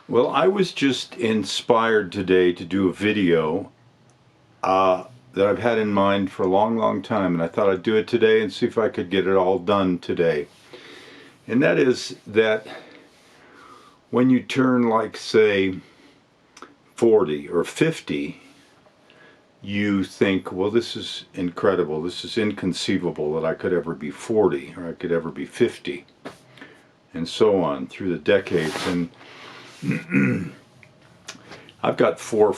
Well, I was just inspired today to do a video that I've had in mind for a long, long time, and I thought I'd do it today and see if I could get it all done today. And that is that when you turn, like, say, 40 or 50, you think, well, this is incredible, this is inconceivable that I could ever be 40 or I could ever be 50, and so on through the decades. And I've got four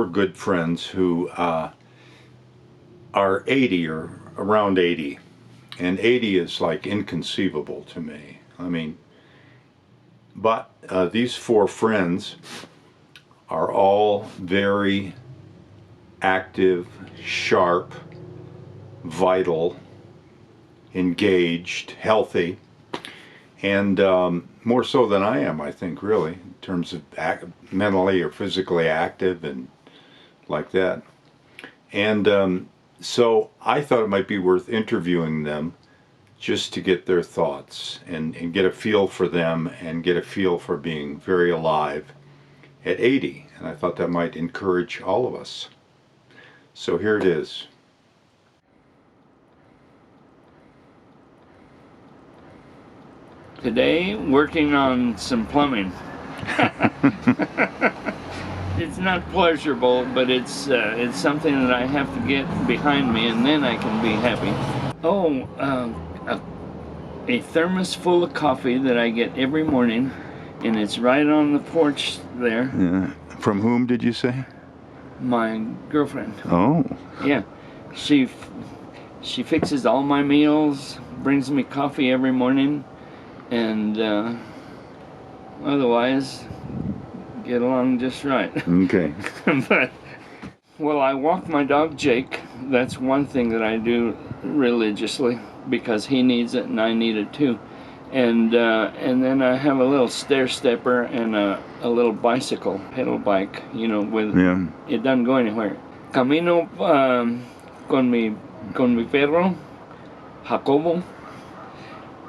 good friends who are 80 or around 80, and 80 is like inconceivable to me. I mean, but these four friends are all very active, sharp, vital, engaged, healthy, and more so than I am, I think, really, in terms of mentally or physically active and like that. And so I thought it might be worth interviewing them just to get their thoughts and get a feel for them and get a feel for being very alive at 80. And I thought that might encourage all of us. So here it is. Today, working on some plumbing. It's not pleasurable, but it's something that I have to get behind me, and then I can be happy. Oh, a thermos full of coffee that I get every morning, and it's right on the porch there. Yeah. From whom did you say? My girlfriend. Oh. Yeah, she fixes all my meals, brings me coffee every morning, and otherwise get along just right. Okay. But, well, I walk my dog Jake. That's one thing that I do religiously because he needs it and I need it too. And then I have a little stair stepper and a little bicycle, pedal bike, you know, with it doesn't go anywhere. Camino con mi perro, Jacobo,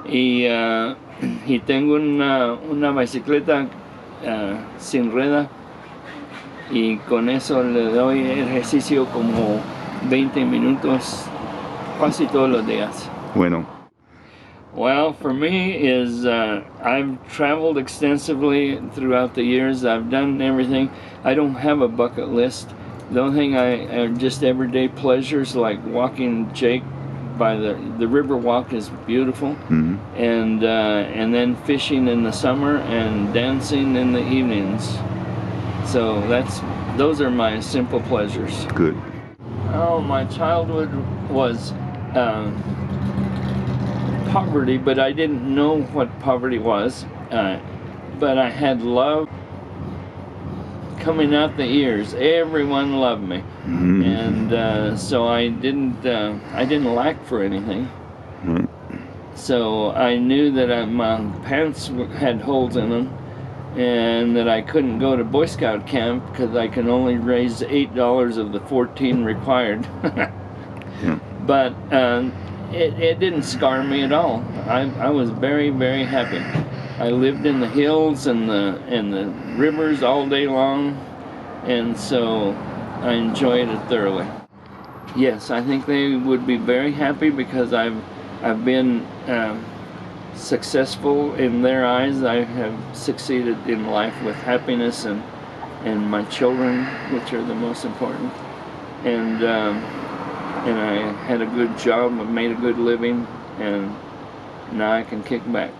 y tengo una bicicleta sin rueda, y con eso le doy ejercicio como 20 minutos casi todos los días. Bueno. Well, for me is I've traveled extensively throughout the years. I've done everything. I don't have a bucket list. The only thing I are just everyday pleasures, like walking Jake by the river walk is beautiful, and then fishing in the summer and dancing in the evenings. So those are my simple pleasures. Good. Oh, my childhood was poverty, but I didn't know what poverty was. But I had love coming out the ears. Everyone loved me, and so I didn't lack for anything. So I knew that my pants had holes in them, and that I couldn't go to Boy Scout camp because I can only raise $8 of the 14 required. But it didn't scar me at all. I was very, very happy. I lived in the hills and the rivers all day long, and so I enjoyed it thoroughly. Yes, I think they would be very happy because I've been successful in their eyes. I have succeeded in life with happiness and my children, which are the most important. And I had a good job, I made a good living, and now I can kick back.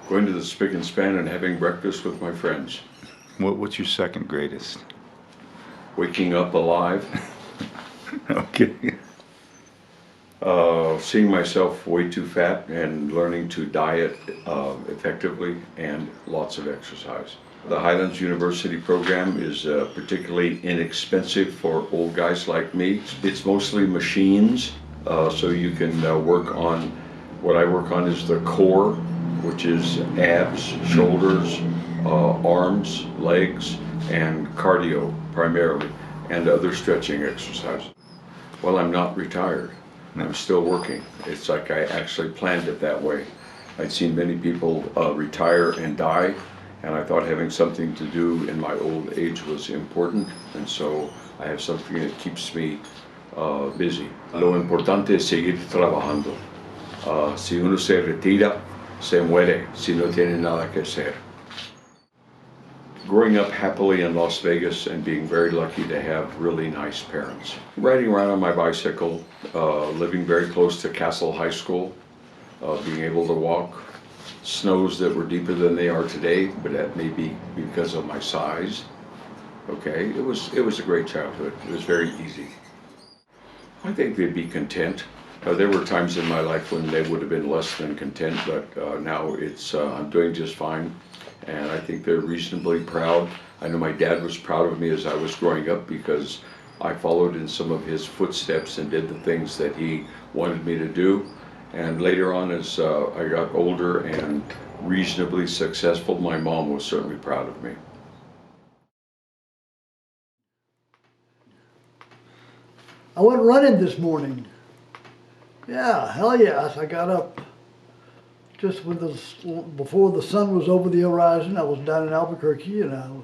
Going to the Spick and Span and having breakfast with my friends. What's your second greatest? Waking up alive. Okay. Seeing myself way too fat and learning to diet effectively, and lots of exercise. The Highlands University program is particularly inexpensive for old guys like me. It's mostly machines, so you can work on, what I work on is the core, which is abs, shoulders, arms, legs, and cardio primarily, and other stretching exercises. Well, I'm not retired. I'm still working. It's like I actually planned it that way. I'd seen many people retire and die, and I thought having something to do in my old age was important, and so I have something that keeps me busy. Lo importante es seguir trabajando. Si uno se retira, se muere si no tiene nada que hacer. Growing up happily in Las Vegas and being very lucky to have really nice parents. Riding around on my bicycle, living very close to Castle High School, being able to walk snows that were deeper than they are today, but that may be because of my size. Okay, it was a great childhood. It was very easy. I think they'd be content. There were times in my life when they would have been less than content, but now I'm doing just fine. And I think they're reasonably proud. I know my dad was proud of me as I was growing up because I followed in some of his footsteps and did the things that he wanted me to do. And later on, as I got older and reasonably successful, my mom was certainly proud of me. I went running this morning. Yeah, hell yes, I got up just before the sun was over the horizon. I was down in Albuquerque and I was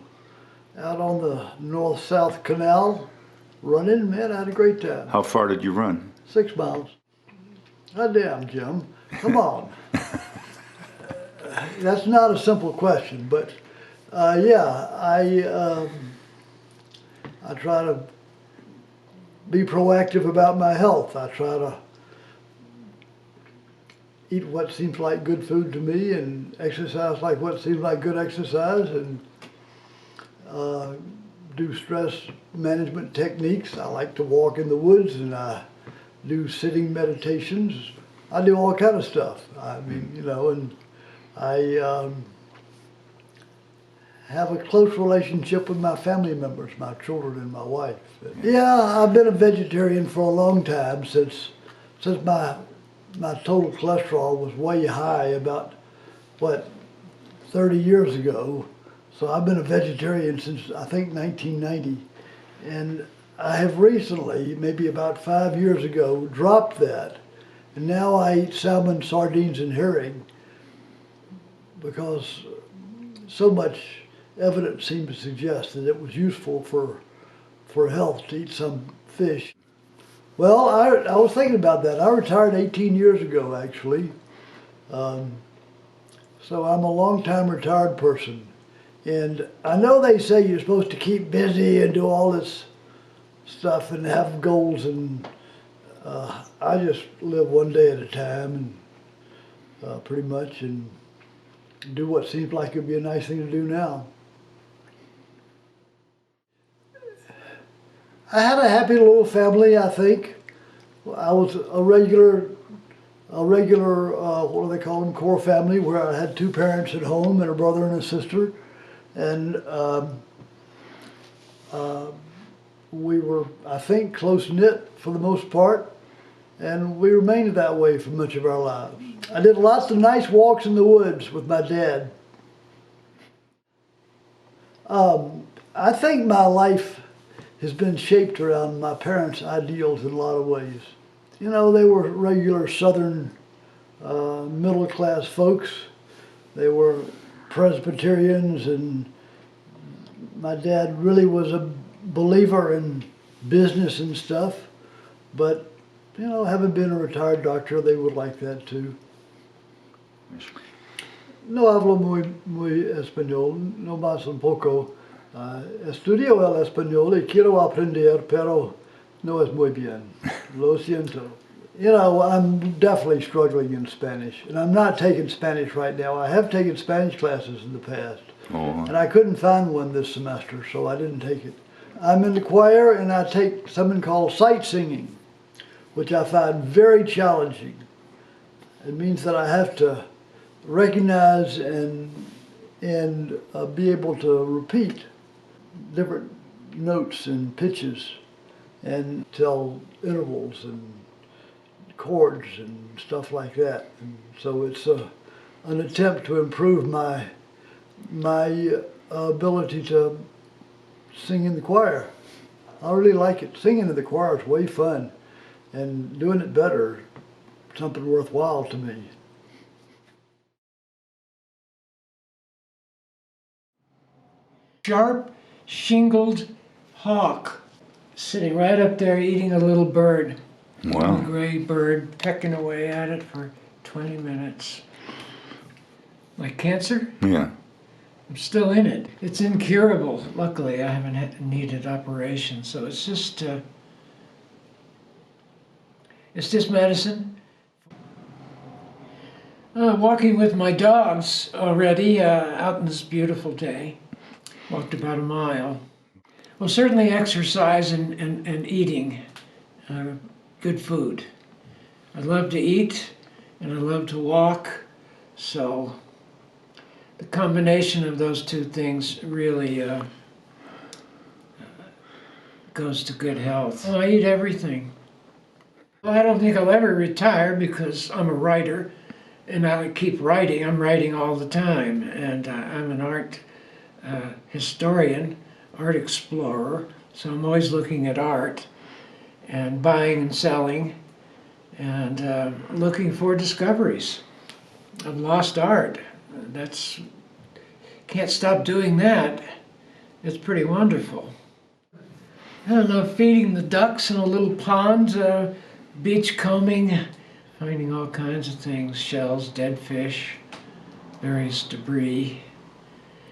out on the north-south canal running. Man, I had a great time. How far did you run? 6 miles. God damn, Jim. Come on. That's not a simple question, but yeah, I try to be proactive about my health. I try to eat what seems like good food to me and exercise like what seems like good exercise, and do stress management techniques. I like to walk in the woods and I do sitting meditations. I do all kind of stuff. I mean, you know, and I have a close relationship with my family members, my children and my wife. Yeah, I've been a vegetarian for a long time, since my total cholesterol was way high about, 30 years ago. So I've been a vegetarian since, I think, 1990. And I have recently, maybe about 5 years ago, dropped that. And now I eat salmon, sardines, and herring because so much evidence seemed to suggest that it was useful for health to eat some fish. Well, I was thinking about that. I retired 18 years ago, actually. So I'm a long-time retired person. And I know they say you're supposed to keep busy and do all this stuff and have goals, and I just live one day at a time, and pretty much, and do what seems like it'd be a nice thing to do now. I had a happy little family, I think. I was a regular, what do they call them, core family, where I had 2 parents at home and a brother and a sister. And we were, I think, close-knit for the most part, and we remained that way for much of our lives. I did lots of nice walks in the woods with my dad. I think my life has been shaped around my parents' ideals in a lot of ways. You know, they were regular Southern middle-class folks. They were Presbyterians, and my dad really was a believer in business and stuff. But, you know, having been a retired doctor, they would like that too. No hablo muy español, no más un poco. Estudio el español y quiero aprender, pero no es muy bien. Lo siento. You know, I'm definitely struggling in Spanish, and I'm not taking Spanish right now. I have taken Spanish classes in the past, and I couldn't find one this semester, so I didn't take it. I'm in the choir, and I take something called sight singing, which I find very challenging. It means that I have to recognize and be able to repeat different notes and pitches and tell intervals and chords and stuff like that. And so it's an attempt to improve my ability to sing in the choir. I really like it. Singing in the choir is way fun. and doing it better, something worthwhile to me. Sharp, shingled hawk sitting right up there eating a little bird. Wow. A gray bird pecking away at it for 20 minutes. Like cancer? Yeah. I'm still in it. It's incurable. Luckily, I haven't needed operation, so it's just medicine. Walking with my dogs already out in this beautiful day. Walked about a mile. Well, certainly exercise and eating good food. I love to eat and I love to walk, so the combination of those two things really goes to good health. Well, I eat everything. Well, I don't think I'll ever retire because I'm a writer and I keep writing. I'm writing all the time, and I'm an art historian, art explorer, so I'm always looking at art and buying and selling and looking for discoveries of lost art. Can't stop doing that. It's pretty wonderful. I don't know, feeding the ducks in a little pond, beach combing, finding all kinds of things, shells, dead fish, various debris.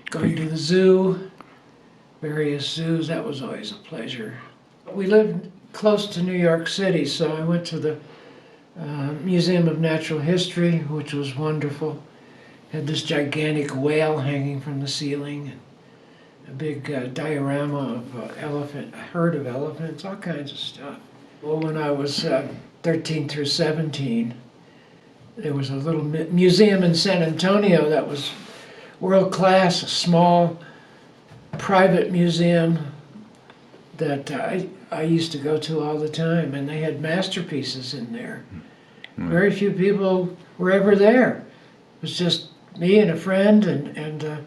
Going to the zoo, various zoos, that was always a pleasure. We lived close to New York City, so I went to the Museum of Natural History, which was wonderful. Had this gigantic whale hanging from the ceiling, a big diorama of a herd of elephants, all kinds of stuff. Well, when I was 13 through 17, there was a little museum in San Antonio that was world class, a small private museum that I used to go to all the time, and they had masterpieces in there. Very few people were ever there. It was just me and a friend and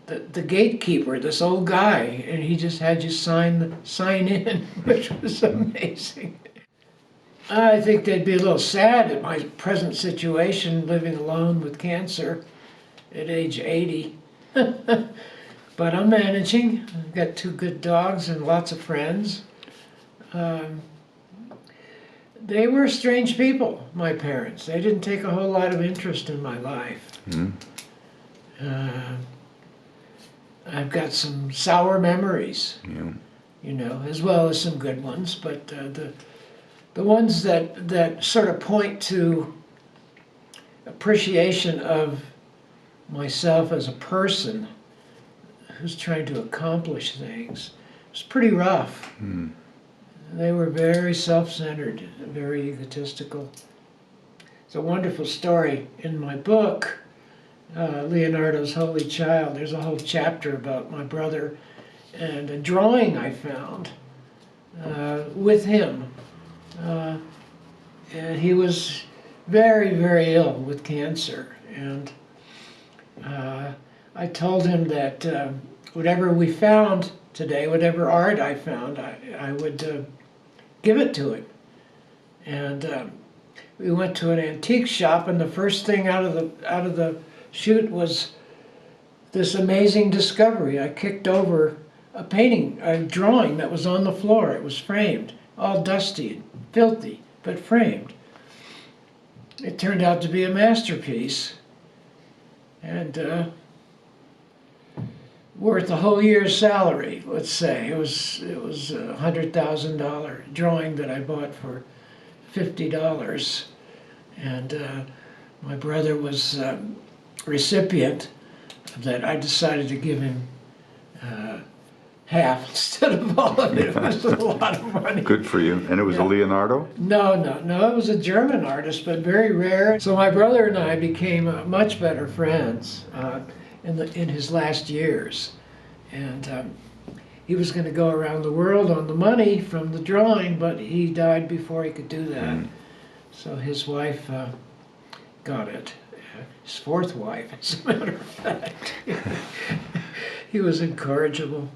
the gatekeeper, this old guy, and he just had you sign in, which was amazing. I think they'd be a little sad at my present situation, living alone with cancer at age 80. But I'm managing. I've got 2 good dogs and lots of friends. They were strange people, my parents. They didn't take a whole lot of interest in my life. I've got some sour memories, you know, as well as some good ones, but the ones that sort of point to appreciation of myself as a person who's trying to accomplish things, it was pretty rough. They were very self-centered, very egotistical. It's a wonderful story in my book, Leonardo's Holy Child. There's a whole chapter about my brother and a drawing I found with him. And he was very, very ill with cancer. And I told him that whatever we found today, whatever art I found, I would give it to him. And we went to an antique shop, and the first thing out of the chute was this amazing discovery. I kicked over a painting, a drawing that was on the floor. It was framed, all dusty and filthy, but framed. It turned out to be a masterpiece, and worth a whole year's salary, let's say. It was a $100,000 drawing that I bought for $50, and my brother was recipient of that. I decided to give him half instead of all of it. It was a lot of money. Good for you. And it was a Leonardo? No, it was a German artist, but very rare. So my brother and I became much better friends in his last years. And he was going to go around the world on the money from the drawing, but he died before he could do that. So his wife got it. His 4th wife, as a matter of fact. He was incorrigible.